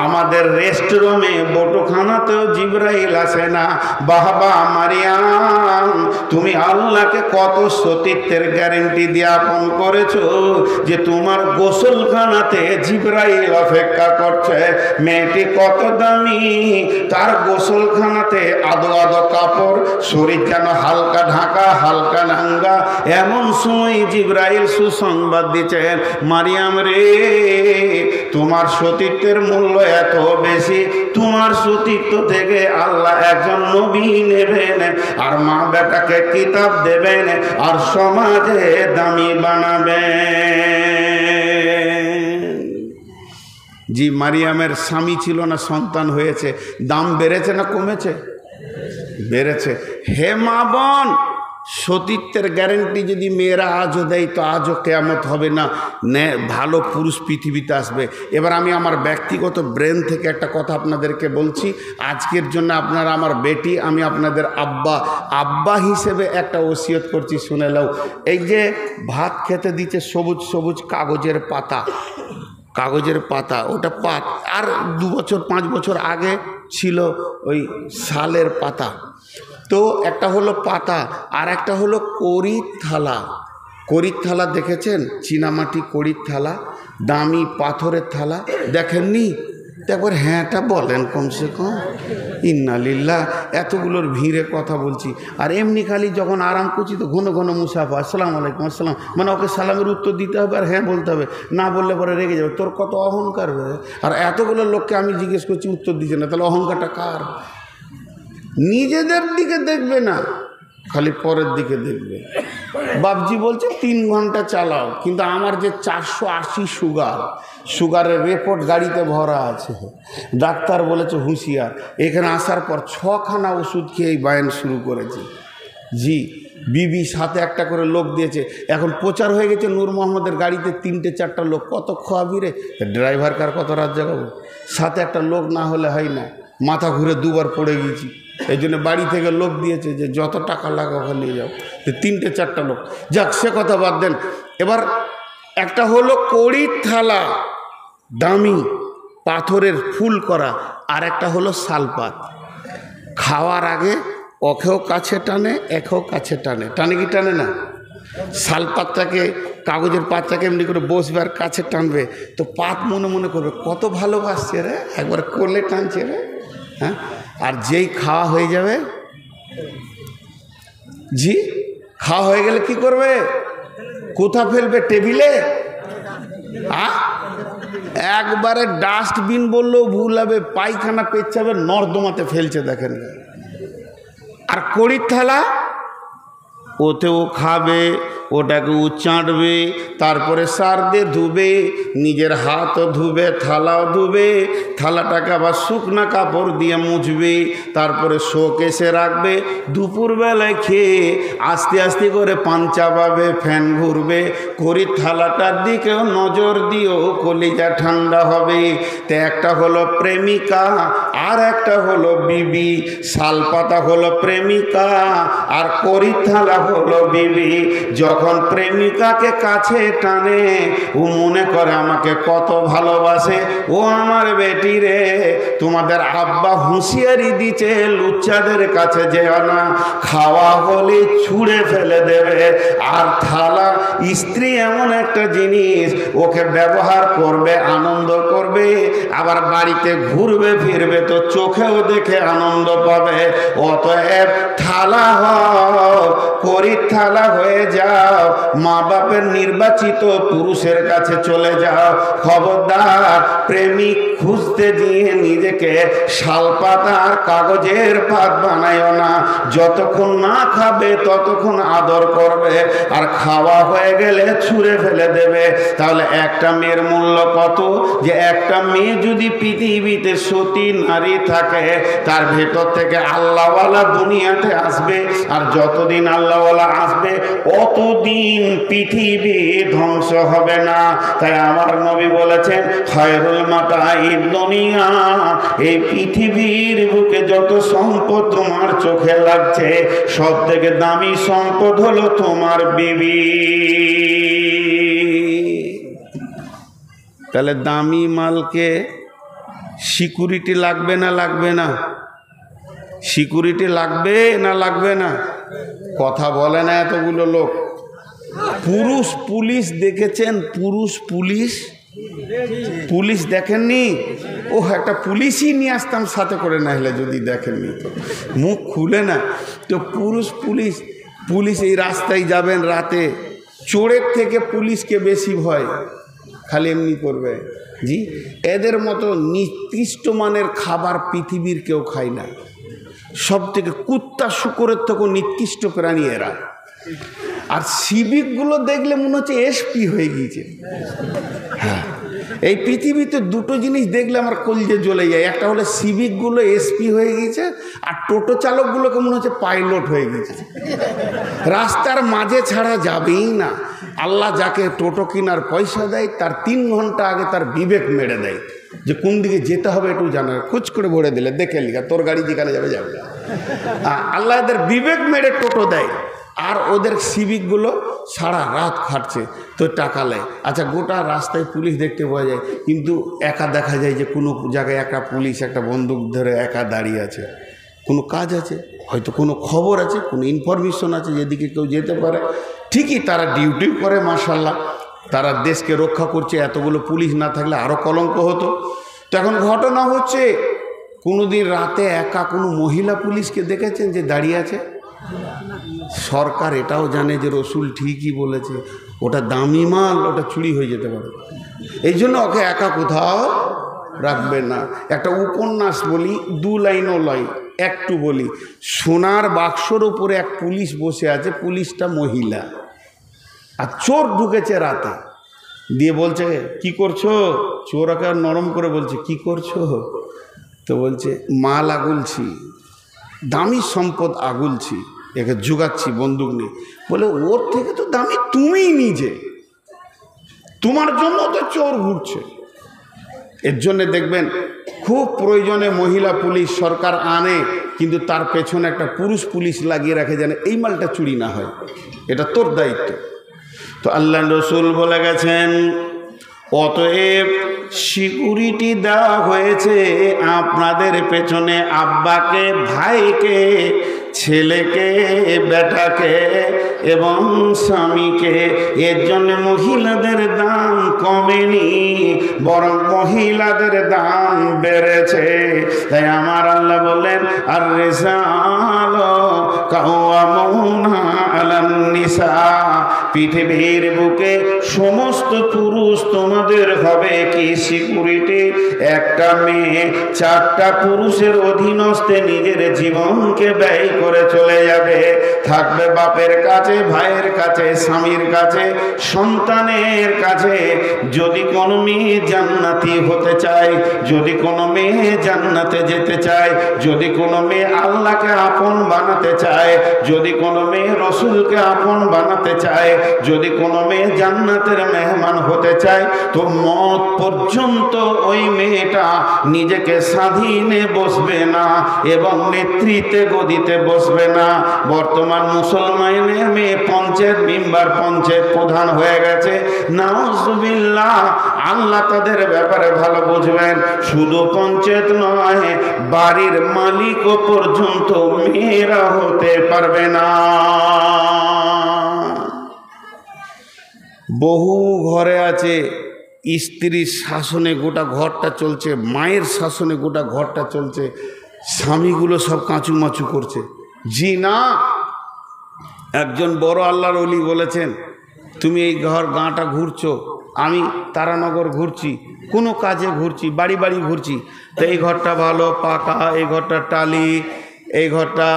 আমাদের রেস্টরুমে বটখানাতেও জিবরাইল আসে না। বাবা মারিয়াম, তুমি আল্লাহকে কত সতীত্বের গ্যারেন্টি দিয়ে আপন করেছো যে তোমার গোসলখানাতে জিবরাইল অপেক্ষা করছে। মেয়েটি কত দামি, তার গোসলখানাতে আদো আদো কাপড়, শরীর যেন হালকা ঢাকা হালকা নাঙ্গা। এমন সময় জিবরাইল সুসংবাদ দিচ্ছেন, মারিয়াম রে তোমার সতীত্বের মূল্য এত বেশি, তোমার সতীত্ব থেকে আল্লাহ একজন নবী নেবেন, আর মা বেটাকে কিতাব দেবেন, আর সমাজে দামি বানাবেন। জি, মারিয়ামের স্বামী ছিল না, সন্তান হয়েছে। দাম বেড়েছে না কমেছে? বেড়েছে। হে মা বোন, সতীত্বের গ্যারেন্টি যদি মেয়েরা আজও দেয় তো আজও কেয়ামত হবে না, ভালো পুরুষ পৃথিবীতে আসবে। এবার আমি আমার ব্যক্তিগত ব্রেন থেকে একটা কথা আপনাদেরকে বলছি। আজকের জন্য আপনারা আমার বেটি, আমি আপনাদের আব্বা হিসেবে একটা ওসিয়ত করছি, শুনে নাও। এই যে ভাত খেতে দিচ্ছে সবুজ সবুজ কাগজের পাতা, ওটা পাত। আর 2 বছর 5 বছর আগে ছিল ওই শালের পাতা। তো একটা হলো পাতা, আর একটা হলো কড়ির থালা। দেখেছেন? চীনামাটি কড়ির থালা, দামি পাথরের থালা, দেখেননি? একবার হ্যাঁটা বলেন কমসে কম। ইন্নালিল্লাহ, এতগুলোর ভিড়ে কথা বলছি। আর এমনি খালি যখন আরাম করছি তো ঘন ঘন মুসাফা, আসসালামু আলাইকুম, আসসালাম, মানে ওকে সালামের উত্তর দিতে হবে আর হ্যাঁ বলতে হবে, না বললে পরে রেগে যাবে। তোর কত অহংকার হবে! আর এতগুলো লোককে আমি জিজ্ঞেস করছি, উত্তর দিচ্ছে না, তাহলে অহংকারটা কার? নিজেদের দিকে দেখবে না, খালি পরের দিকে দেখবে। বাবজি বলছে 3 ঘন্টা চালাও, কিন্তু আমার যে 480 সুগারের রিপোর্ট গাড়িতে ভরা আছে। ডাক্তার বলেছে হুঁশিয়ার। এখানে আসার পর 6খানা ওষুধ খেয়ে বায়ান শুরু করেছি। জি, বিবি সাথে একটা করে লোক দিয়েছে। এখন প্রচার হয়ে গেছে নূর মোহাম্মদের গাড়িতে 3-4টা লোক। কত খোয়াবি রে? ড্রাইভার কার কত রাত জাগাবো? সাথে একটা লোক না হলে হয় না। মাথা ঘুরে 2বার পড়ে গেছি। এই জন্য বাড়ি থেকে লোক দিয়েছে যে যত টাকা লাগে ওখানে নিয়ে যাও। 3-4টা লোক। যাক, সে কথা বাদ দেন। এবার একটা হলো কড়ির থালা, দামি পাথরের ফুল করা, আর একটা হলো শালপাত। খাওয়ার আগে ওকেও কাছে টানে, একেও কাছে টানে। টানে কি টানে না? শালপাতটাকে, কাগজের পাতটাকে এমনি করে বসবে আর কাছে টানবে, তো পাত মনে মনে করবে কত ভালোবাসছে রে, একবার করলে টানছে রে। হ্যাঁ, আর যেই খাওয়া হয়ে যাবে, জি, খাওয়া হয়ে গেলে কি করবে? কোথা ফেলবে? টেবিলে। একবারে ডাস্টবিন বললেও ভুল হবে, পায়খানা পেচ্ছাবে নর্দমাতে ফেলছে, দেখেন। আর কড়ির থালা, ওতেও খাবে, ওটাকেও চাটবে, তারপরে সার দিয়ে ধুবে, নিজের হাতও ধুবে, থালাও ধুবে, থালাটাকে আবার শুকনা কাপড় দিয়ে মুছবে, তারপরে শোকেসে রাখবে। দুপুরবেলায় খেয়ে আস্তে আস্তে করে পান চাপাবে, ফ্যান ঘুরবে। কড়ির থালাটার দিকেও নজর দিও, কলিজা ঠান্ডা হবে। তো একটা হলো প্রেমিকা, আর একটা হলো বিবি। শালপাতা হলো প্রেমিকা, আর কড়ির থালা হলো বিবি। যখন প্রেমিকাকে কাছে টানে, ও মনে করে আমাকে কত ভালোবাসে। ও আমার বেটি রে, তোমাদের আব্বা হুঁশিয়ারি দিচ্ছে, লুচ্চাদের কাছে যেও না, খাওয়া হলে ছুঁড়ে ফেলে দেবে। আর থালা, স্ত্রী এমন একটা জিনিস, ওকে ব্যবহার করবে, আনন্দ করবে, আবার বাড়িতে ঘুরবে ফিরবে তো চোখেও দেখে আনন্দ পাবে। অতএব থালা হও, কড়ির থালা হয়ে যাও, মা বাপের নির্বাচিত পুরুষের কাছে চলে যাও। খবরদার প্রেমিক খুঁজতে গিয়ে নিজেকে শালপাতা আর কাগজের পাত বানায়ও না। যতক্ষণ না খাবে ততক্ষণ আদর করবে, আর খাওয়া হয়ে গেলে ছুঁড়ে ফেলে দেবে। তাহলে একটা মেয়ের মূল্য কত? যে একটা মেয়ে যদি পৃথিবীতে সতী নারী থাকে, তার ভেতর থেকে আল্লাহওয়ালা দুনিয়াতে আসবে, আর যতদিন আল্লাহওয়ালা আসবে অতদিন পৃথিবী ধ্বংস হবে না। তাই আমার নবী বলেছেন, খায়রুল মাতাঈদ দুনিয়া, এই পৃথিবীর বুকে যত সম্পদ তোমার চোখে লাগছে, সব থেকে দামি সম্পদ হলো তোমার বিবি। তাহলে দামি মালকে সিকিউরিটি লাগবে না লাগবে না? সিকিউরিটি লাগবে না লাগবে না? কথা বলে না এতগুলো লোক। পুরুষ পুলিশ দেখেছেন? পুলিশ দেখেননি? ও একটা পুলিশই নিয়ে আসতাম সাথে করে, না হলে যদি দেখেননি তো মুখ খুলে না। তো পুলিশ এই রাস্তায় যাবেন রাতে, চোরের থেকে পুলিশকে বেশি ভয়, খালি এমনি করবে। জি, এদের মতো নিকৃষ্ট মানের খাবার পৃথিবীর কেউ খায় না। সব থেকে কুত্তা শুকরের থেকেও নিকৃষ্ট প্রাণী এরা। আর সিভিকগুলো দেখলে মনে হচ্ছে এসপি হয়ে গিয়েছে। হ্যাঁ, এই পৃথিবীতে দুটো জিনিস দেখলে আমার কলজে জ্বলে যায়, একটা হলো সিভিকগুলো এসপি হয়ে গিয়েছে, আর টোটো চালকগুলোকে মনে হচ্ছে পাইলট হয়ে গিয়েছে। রাস্তার মাঝে ছাড়া যাবেই না। আল্লাহ যাকে টোটো কেনার পয়সা দেয় তার 3 ঘন্টা আগে তার বিবেক মেরে দেয় যে কোন দিকে যেতে হবে একটু জানা, খুচ করে ভরে দিলে দেখে লিখা তোর গাড়ি যেখানে যাবে যাবে। আল্লাহ এদের বিবেক মেরে টোটো দেয়, আর ওদের সিভিকগুলো সারা রাত খাটছে তো টাকা নেয়। আচ্ছা, গোটা রাস্তায় পুলিশ দেখতে পাওয়া যায়, কিন্তু একা দেখা যায় যে কোনো জায়গায় একা পুলিশ একটা বন্দুক ধরে একা দাঁড়িয়ে আছে। কোনো কাজ আছে, হয়তো কোনো খবর আছে, কোনো ইনফরমেশন আছে যেদিকে কেউ যেতে পারে। ঠিকই তারা ডিউটি করে, মাশাআল্লাহ, তারা দেশকে রক্ষা করছে। এতগুলো পুলিশ না থাকলে আরও কলঙ্ক হতো। তো এখন ঘটনা হচ্ছে, কোনো দিন রাতে একা কোনো মহিলা পুলিশকে দেখেছেন যে দাঁড়িয়ে আছে? সরকার এটাও জানে যে রসুল ঠিকই বলেছে, ওটা দামি মাল, ওটা চুরি হয়ে যেতে পারে, এই জন্য ওকে একা কোথাও রাখবে না। একটা উপন্যাস বলি, 2 লাইনও লয়, একটু বলি। সোনার বাক্সর উপরে এক পুলিশ বসে আছে, পুলিশটা মহিলা, আর চোর ঢুকেছে রাতে, দিয়ে বলছে কি করছো? চোর ওকে নরম করে বলছে কি করছো? তো বলছে মাল আগুলছি, দামি সম্পদ আগুলছি, একে জোগাচ্ছি বন্দুক নিয়ে। বলে ওর থেকে তো দামি তুমিই নিজে, তোমার জন্য তো চোর ঘুরছে। এর জন্যে দেখবেন খুব প্রয়োজনে মহিলা পুলিশ সরকার আনে, কিন্তু তার পেছনে একটা পুরুষ পুলিশ লাগিয়ে রাখে যেন এই মালটা চুরি না হয়, এটা তোর দায়িত্ব। তো আল্লাহ রসুল বলে গেছেন, অতএব সিকিউরিটি দেওয়া হয়েছে আপনাদের পেছনে আব্বাকে, ভাইকে, ছেলেকে, বেটাকে এবং স্বামীকে। এর জন্য মহিলাদের দাম কমেনি, বরং মহিলাদের দাম বেড়েছে। তাই আমার আল্লাহ বললেন, আর রিজাল কাওয়ামুনা আলান নিসা, পৃথিবীর বুকে সমস্ত পুরুষ তোমাদের হবে কি সিকিউরিটি। একটা মেয়ে 4টা পুরুষের অধীনস্থে নিজের জীবনকে ব্যয় করে চলে যাবে, থাকবে বাপের কাছে, ভাইয়ের কাছে, স্বামীর কাছে, সন্তানের কাছে। যদি কোনো মেয়ে জান্নাতি হতে চায়, যদি কোনো মেয়ে জান্নাতে যেতে চায়, যদি কোনো মেয়ে আল্লাহকে আপন বানাতে চায়, যদি কোনো মেয়ে রসুলকে আপন বানাতে চায়, যদি কোনো মেয়ে জান্নাতের মেহমান হতে চায়, তো মত পর্যন্ত ওই মেয়েটা নিজেকে স্বাধীনে বসবে না এবং নেতৃত্বে গদিতে বসবে না। বর্তমান মুসলমানের মেয়ে পঞ্চায়েত মেম্বার, পঞ্চায়েত প্রধান হয়ে গেছে, নাউজুবিল্লাহ। আল্লাহ তাদের ব্যাপারে ভালো বুঝবেন। শুধু পঞ্চায়েত নয়, বাড়ির মালিকও পর্যন্ত মেয়েরা হতে পারবে না। বহু ঘরে আছে স্ত্রীর শাসনে গোটা ঘরটা চলছে, মায়ের শাসনে গোটা ঘরটা চলছে, স্বামীগুলো সব কাঁচুমাচু করছে। জি না, একজন বড় আল্লাহর ওলি বলেছেন, তুমি এই গাঁটা ঘুরছো, আমি তারানগর ঘুরছি, কোনো কাজে ঘুরছি, বাড়ি বাড়ি ঘুরছি, তো এই ঘরটা ভালো পাকা, এই ঘরটা টালি, এই ঘরটা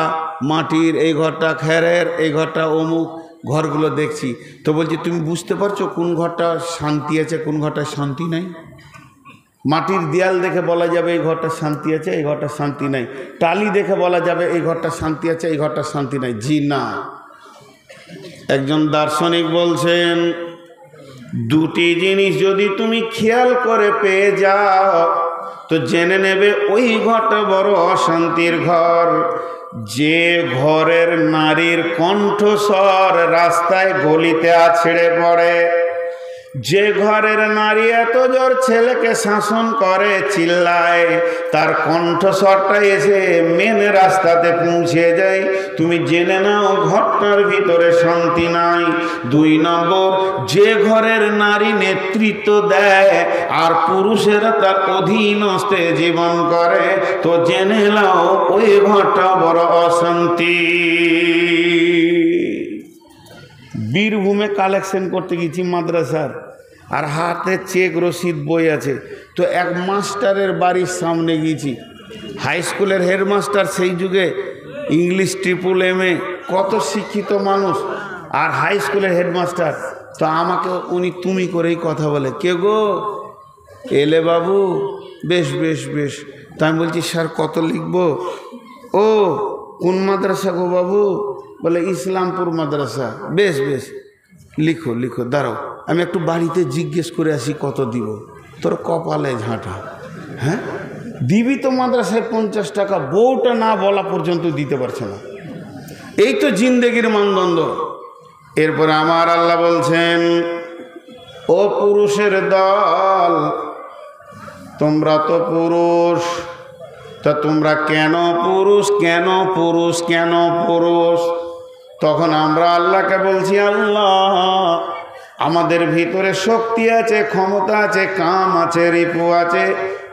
মাটির, এই ঘরটা খেরের, এই ঘরটা অমুক, ঘরগুলো দেখছি। তো বলছি তুমি বুঝতে পারছো কোন ঘরটা শান্তি আছে, কোন ঘরটা শান্তি নাই? মাটির দেয়াল দেখে বলা যাবে এই ঘরটা শান্তি আছে, এই ঘরটা শান্তি নাই। টালি দেখে বলা যাবে এই ঘরটা শান্তি আছে, এই ঘরটা শান্তি নাই। জি না, একজন দার্শনিক বলছেন, দুটি জিনিস যদি তুমি খেয়াল করে পেয়ে যাও তো জেনে নেবে ওই ঘরটা বড় অশান্তির ঘর। যে ঘরের নারীর কণ্ঠস্বর রাস্তায় গলিতে আছড়ে পড়ে, যে ঘরের নারী এত জোর ছেলেকে শাসন করে, চিল্লায়, তার কণ্ঠস্বরটা এসে মেন রাস্তাতে পৌঁছে যায়, তুমি জেনে নাও ঘরটার ভিতরে শান্তি নাই। 2 নম্বর, যে ঘরের নারী নেতৃত্ব দেয় আর পুরুষেরা তার অধীনস্থে জীবন করে, তো জেনে নাও ওই ঘরটা বড় অশান্তি। বীরভূমে কালেকশন করতে গেছি মাদ্রাসার, আর হাতে চেক রসিদ বই আছে। তো এক মাস্টারের বাড়ির সামনে গিয়েছি, হাই স্কুলের হেডমাস্টার, সেই যুগে ইংলিশ ট্রিপল MA, কত শিক্ষিত মানুষ। আর হাই স্কুলের হেডমাস্টার, তো আমাকে উনি তুমি করেই কথা বলে, কে গো, এলে বাবু, বেশ বেশ বেশ। তো আমি বলছি স্যার কত লিখবো? ও কোন মাদ্রাসা গো বাবু? বলে ইসলামপুর মাদ্রাসা। বেশ বেশ, লিখো লিখো, দাঁড়াও আমি একটু বাড়িতে জিজ্ঞেস করে আসি কত দিব। তোর কপালে ঝাঁটা। হ্যাঁ, দিবি তো মাদ্রাসায় 50 টাকা, বউটা না বলা পর্যন্ত দিতে পারছে না। এই তো জিন্দেগির মানদণ্ড। এরপরে আমার আল্লাহ বলছেন, ও পুরুষের দল, তোমরা তো পুরুষ, তা তোমরা কেন পুরুষ, কেন পুরুষ, কেন পুরুষ? তখন আমরা আল্লাহকে বলছি, আল্লাহ আমাদের ভিতরে শক্তি আছে, ক্ষমতা আছে, কাম আছে, রিপু আছে,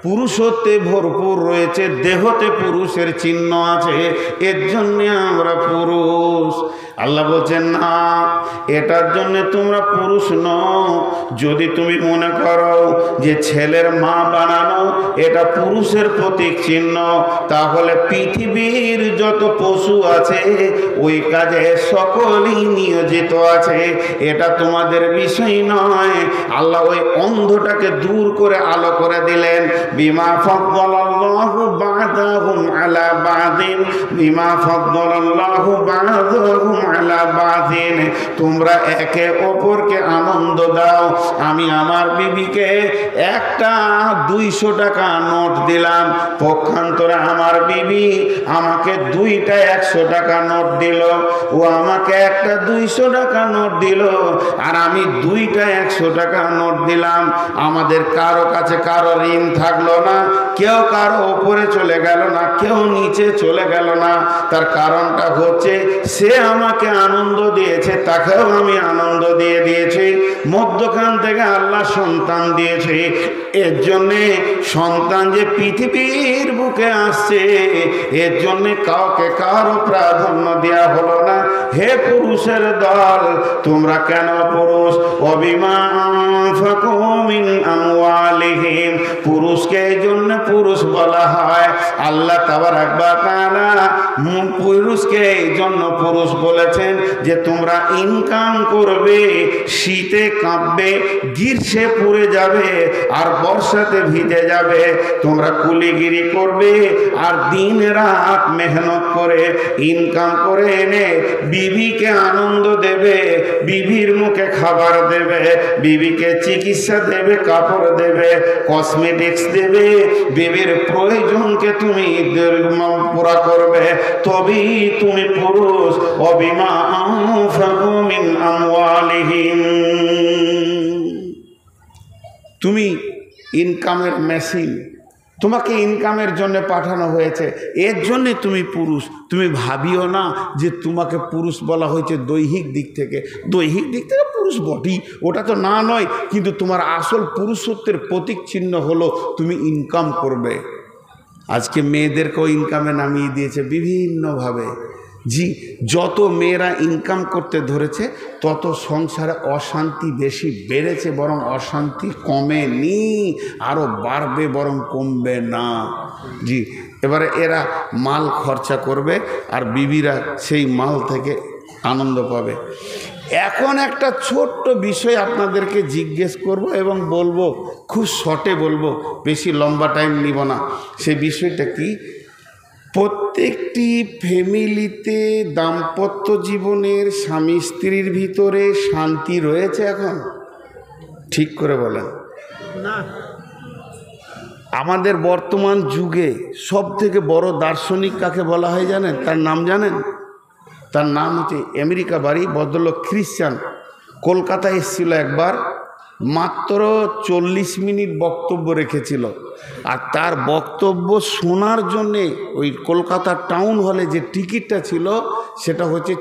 পুরুষত্বে ভরপুর রয়েছে, দেহতে পুরুষের চিহ্ন আছে, এর জন্যে আমরা পুরুষ। আল্লাহ বলছেন না, এটার জন্য তোমরা পুরুষ নও। যদি তুমি মনে করো যে ছেলের মা বানানো এটা পুরুষের প্রতীক চিহ্ন, তাহলে পৃথিবীর যত পশু আছে ওই কাজে সকলেই নিয়োজিত আছে, এটা তোমাদের বিষয় নয়। আল্লাহ ওই অন্ধটাকে দূর করে আলো করে দিলেন। বিমা ফাদ্দালাল্লাহু বা'দাহুম আলা বা'দিন, বিমা ফাদ্দালাল্লাহু বা'দাহুম আলা বা'দিন। তোমরা একে অপরকে আনন্দ দাও। আমি আমার বিবিকে একটা 200 টাকা নোট দিলাম, পক্ষান্তরে আমার বিবি আমাকে 2টা 100 টাকা নোট দিল। ও আমাকে একটা 200 টাকা নোট দিল, আর আমি 2টা 100 টাকা নোট দিলাম। আমাদের কারো কাছে কারো ঋণ থাকলো না, কেউ কারো উপরে চলে গেল না, কেউ নিচে চলে গেল না। তার কারণটা হচ্ছে সে আমাকে আনন্দ দিয়েছে, তাকেও আমি আনন্দ দিয়ে দিয়েছি। মধ্যখান থেকে আল্লাহ সন্তান দিয়েছে। এর জন্যে সন্তান যে পৃথিবীর বুকে আসছে, এর জন্যে কাউকে কারো প্রাধান্য দেওয়া হলো না। হে পুরুষের দল, তোমরা কেন পুরুষ? অবিমা আনফাকু মিন আমওয়ালিহিম, পুরুষকে এই জন্য পুরুষ বলা হয়। আল্লাহ তাবারাক ওয়া তাআলা পুরুষকে এই জন্য পুরুষ বলেছেন যে তোমরা ইনকাম করবে, শীতে কাঁপবে, গ্রীষ্মে পুড়ে যাবে, আর বর্ষাতে ভিজে যাবে। তোমরা কুলিগিরি করবে আর দিন রাত মেহনত করে ইনকাম করে এনে বিবিকে আনন্দ দেবে, বিবির মুখে খাবার দেবে, বিবিকে চিকিৎসা দেবে, কাপড় দেবে, কসমেটিক্স দেবে, বিবির প্রয়োজনকে তুমি পুরা করবে, তবেই তুমি পুরুষ। অবিমা আনফাকু মিন আমওয়ালিহিম, তুমি ইনকামের মেশিন, তোমাকে ইনকামের জন্য পাঠানো হয়েছে, এর জন্যে তুমি পুরুষ। তুমি ভাবিও না যে তোমাকে পুরুষ বলা হয়েছে দৈহিক দিক থেকে। দৈহিক দিক থেকে পুরুষ বটি, ওটা তো না নয়, কিন্তু তোমার আসল পুরুষত্বের প্রতীক চিহ্ন হলো তুমি ইনকাম করবে। আজকে মেয়েদেরকেও ইনকামে নামিয়ে দিয়েছে বিভিন্নভাবে। জি, যত মেয়েরা ইনকাম করতে ধরেছে তত সংসারে অশান্তি বেশি বেড়েছে, বরং অশান্তি কমেনি, আরও বাড়বে, বরং কমবে না। জি, এবারে এরা মাল খরচা করবে আর বিবিরা সেই মাল থেকে আনন্দ পাবে। এখন একটা ছোট্ট বিষয় আপনাদেরকে জিজ্ঞেস করব এবং বলবো, খুব শর্টে বলবো, বেশি লম্বা টাইম নিব না। সেই বিষয়টা কি? প্রত্যেকটি ফ্যামিলিতে দাম্পত্য জীবনের স্বামী স্ত্রীর ভিতরে শান্তি রয়েছে এখন? ঠিক করে বলেন না। আমাদের বর্তমান যুগে সব থেকে বড় দার্শনিক কাকে বলা হয় জানেন? তার নাম জানেন? তার নাম হচ্ছে আমেরিকা বাড়ি, ভদ্রলোক খ্রিস্টান, কলকাতায় এসেছিল একবার, মাত্র 40 মিনিট বক্তব্য রেখেছিল। আর তার বক্তব্য শোনার জন্যে ওই কলকাতা টাউন হলে যে টিকিটটা ছিল সেটা হচ্ছে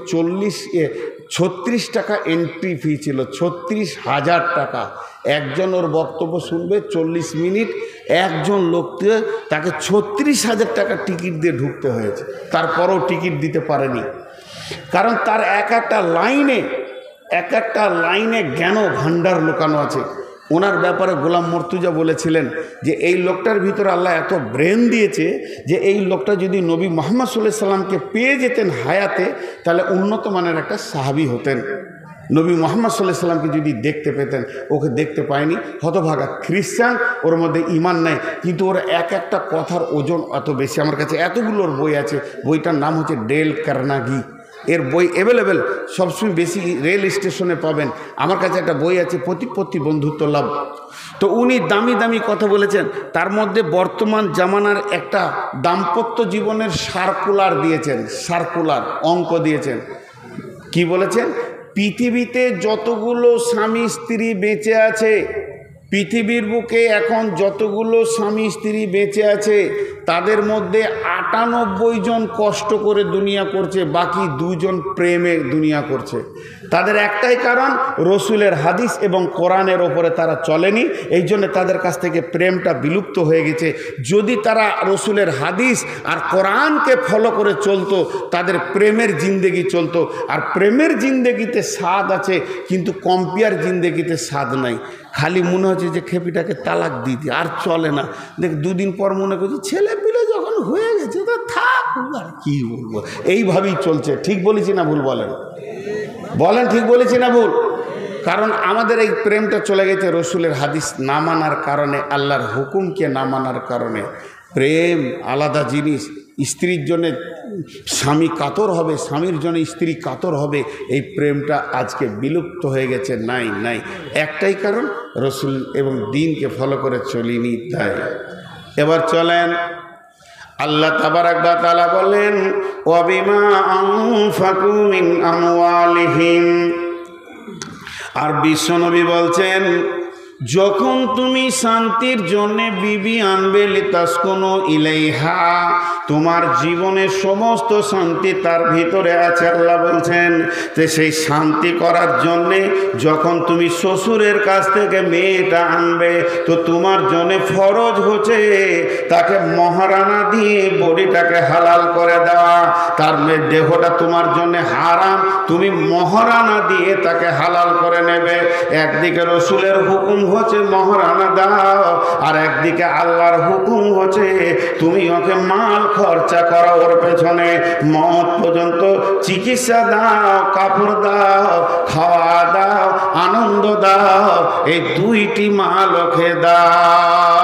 36 টাকা এন্ট্রি ফি ছিল, 36,000 টাকা। একজন ওর বক্তব্য শুনবে 40 মিনিট, একজন লোককে তাকে 36,000 টাকা টিকিট দিয়ে ঢুকতে হয়েছে। তারপরেও টিকিট দিতে পারেনি, কারণ তার এক একটা লাইনে জ্ঞান ভাণ্ডার লুকানো আছে। ওনার ব্যাপারে গোলাম মর্তুজা বলেছিলেন যে এই লোকটার ভিতরে আল্লাহ এত ব্রেন দিয়েছে যে এই লোকটা যদি নবী মুহাম্মদ সাল্লাল্লাহু আলাইহি সাল্লামকে পেয়ে যেতেন হায়াতে, তাহলে উন্নত মানের একটা সাহাবী হতেন। নবী মুহাম্মদ সাল্লাল্লাহু আলাইহি সাল্লামকে যদি দেখতে পেতেন, ওকে দেখতে পায়নি, হতভাগা খ্রিস্টান, ওর মধ্যে ঈমান নেই, কিন্তু ওর এক একটা কথার ওজন এত বেশি। আমার কাছে এতগুলোর বই আছে, বইটার নাম হচ্ছে ডেল কার্নেগি। এর বই অ্যাভেলেবেল, সবসময় বেশি রেল স্টেশনে পাবেন। আমার কাছে একটা বই আছে, প্রতি বন্ধুত্ব লাভ। তো উনি দামি দামি কথা বলেছেন, তার মধ্যে বর্তমান জামানার একটা দাম্পত্য জীবনের সার্কুলার দিয়েছেন, সার্কুলার অঙ্ক দিয়েছেন। কি বলেছেন? পৃথিবীতে যতগুলো স্বামী স্ত্রী বেঁচে আছে, পৃথিবীর বুকে এখন যতগুলো স্বামী স্ত্রী বেঁচে আছে, তাদের মধ্যে 98 জন কষ্ট করে দুনিয়া করছে, বাকি 2 জন প্রেমে দুনিয়া করছে। তাদের একটাই কারণ, রসুলের হাদিস এবং কোরআনের ওপরে তারা চলেনি, এই জন্য তাদের কাছ থেকে প্রেমটা বিলুপ্ত হয়ে গেছে। যদি তারা রসুলের হাদিস আর কোরআনকে ফলো করে চলতো, তাদের প্রেমের জিন্দেগি চলতো। আর প্রেমের জিন্দেগিতে স্বাদ আছে, কিন্তু কম্পিয়ার জিন্দেগিতে স্বাদ নাই। খালি মনে হচ্ছে যে খেপিটাকে তালাক দিতে, আর চলে না। দেখ 2 দিন পর মনে করছি ছেলে পিলে যখন হয়ে গেছে তো থাক, আর কি বলবো, এইভাবেই চলছে। ঠিক বলেছি না ভুল? বলেন বলেন, ঠিক বলেছি না ভুল? কারণ আমাদের এই প্রেমটা চলে গেছে রসুলের হাদিস না মানার কারণে, আল্লাহর হুকুমকে না মানার কারণে। প্রেম আলাদা জিনিস। স্ত্রীর জন্য স্বামী কাতর হবে, স্বামীর জন্য স্ত্রী কাতর হবে, এই প্রেমটা আজকে বিলুপ্ত হয়ে গেছে। নাই একটাই কারণ, রসুল এবং দ্বীনকে ফলো করে চলিনি, তাই। এবার চলেন, আল্লাহ তাবারাক ওয়া তাআলা বলেন, ওয়া বিমা আনফাকু মিন আমওয়ালিহিম। আর বিশ্বনবী বলছেন, যখন তুমি শান্তির জন্যে বিবি আনবে, লিতাসকুনু ইলাইহা, তোমার জীবনের সমস্ত শান্তি তার ভিতরে আছে। আল্লাহ বলছেন যে সেই শান্তি করার জন্যে যখন তুমি শ্বশুরের কাছ থেকে মেয়েটা আনবে, তো তোমার জন্যে ফরজ হচ্ছে তাকে মহারানা দিয়ে বডিটাকে হালাল করে দেওয়া। তার দেহটা তোমার জন্য হারাম, তুমি মহারানা দিয়ে তাকে হালাল করে নেবে। একদিকে রসুলের হুকুম হচ্ছে মহারানা দাও, আর একদিকে আল্লাহর হুকুম হচ্ছে তুমি ওকে মাল খরচা করো, ওর পেছনে মত পর্যন্ত চিকিৎসা দাও, কাপড় দাও, খাওয়া দাও, আনন্দ দাও, এই 2টি মাল ওকে দাও।